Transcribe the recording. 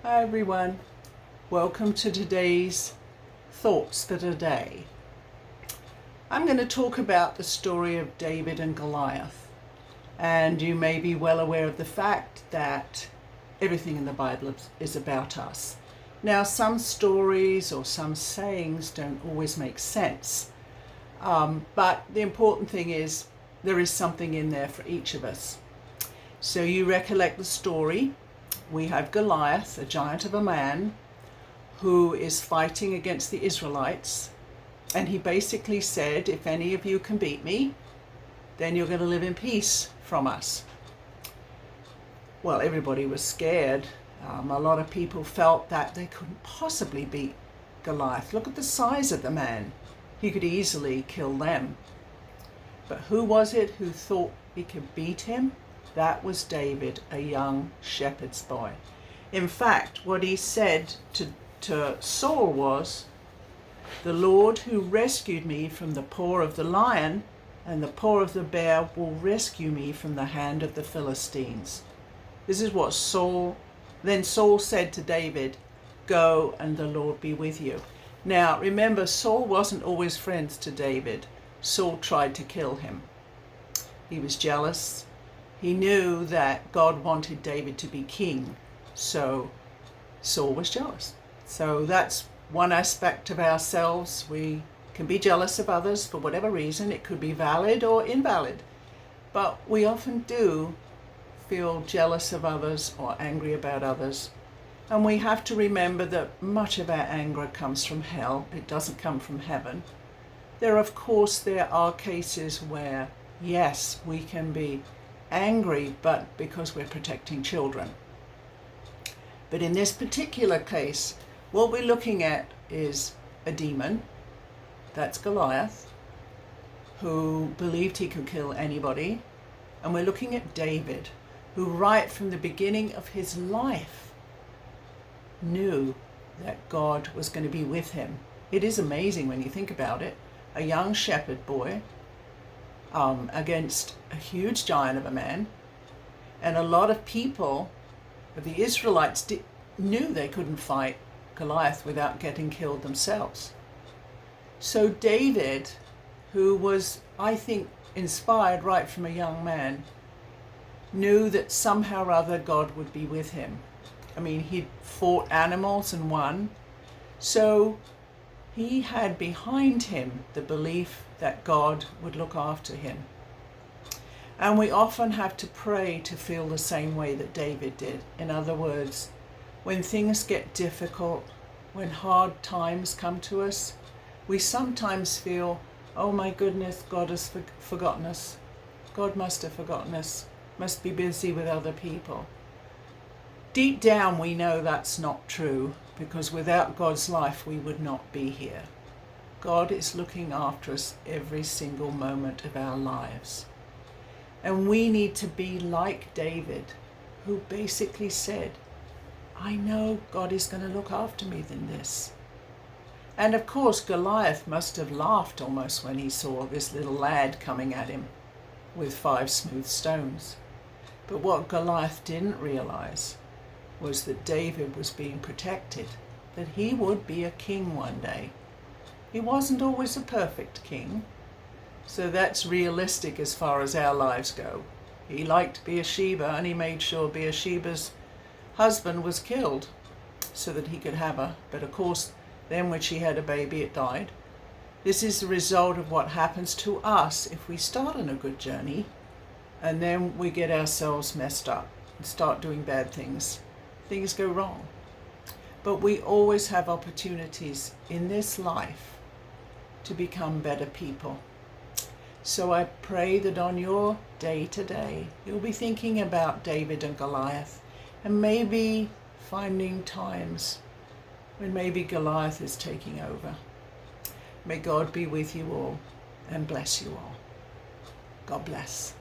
Hi everyone, welcome to today's Thoughts for Today. I'm going to talk about the story of David and Goliath, and you may be well aware of the fact that everything in the Bible is about us. Now, some stories or some sayings don't always make sense, but the important thing is there is something in there for each of us. So you recollect the story. We have Goliath, a giant of a man, who is fighting against the Israelites. And he basically said, if any of you can beat me, then you're going to live in peace from us. Well, everybody was scared. A lot of people felt that they couldn't possibly beat Goliath. Look at the size of the man. He could easily kill them. But who was it who thought he could beat him? That was David, a young shepherd's boy. In fact, what he said to Saul was, "The Lord who rescued me from the paw of the lion and the paw of the bear will rescue me from the hand of the Philistines." This is what Saul said to David, "Go and the Lord be with you." Now, remember, Saul wasn't always friends to David. Saul tried to kill him. He was jealous. He knew that God wanted David to be king, so Saul was jealous. So that's one aspect of ourselves. We can be jealous of others for whatever reason. It could be valid or invalid, but we often do feel jealous of others or angry about others. And we have to remember that much of our anger comes from hell. It doesn't come from heaven. There are cases where, yes, we can be angry, but because we're protecting children. But in this particular case, what we're looking at is a demon, that's Goliath, who believed he could kill anybody. And we're looking at David, who right from the beginning of his life knew that God was going to be with him. It is amazing when you think about it. A young shepherd boy against a huge giant of a man, and a lot of people, the Israelites, knew they couldn't fight Goliath without getting killed themselves. So David, who was, I think, inspired right from a young man, knew that somehow or other God would be with him. I mean, he'd fought animals and won, so he had behind him the belief that God would look after him. And we often have to pray to feel the same way that David did. In other words, when things get difficult, when hard times come to us, we sometimes feel, oh my goodness, God has forgotten us. God must have forgotten us, must be busy with other people. Deep down we know that's not true, because without God's life we would not be here. God is looking after us every single moment of our lives. And we need to be like David, who basically said, I know God is going to look after me in this. And of course, Goliath must have laughed almost when he saw this little lad coming at him with 5 smooth stones. But what Goliath didn't realize was that David was being protected, that he would be a king one day. He wasn't always a perfect king, so that's realistic as far as our lives go. He liked Bathsheba, and he made sure Bathsheba's husband was killed so that he could have her. But of course, then when she had a baby, it died. This is the result of what happens to us if we start on a good journey and then we get ourselves messed up and start doing bad things. Things go wrong. But we always have opportunities in this life to become better people. So I pray that on your day today, you'll be thinking about David and Goliath, and maybe finding times when maybe Goliath is taking over. May God be with you all and bless you all. God bless.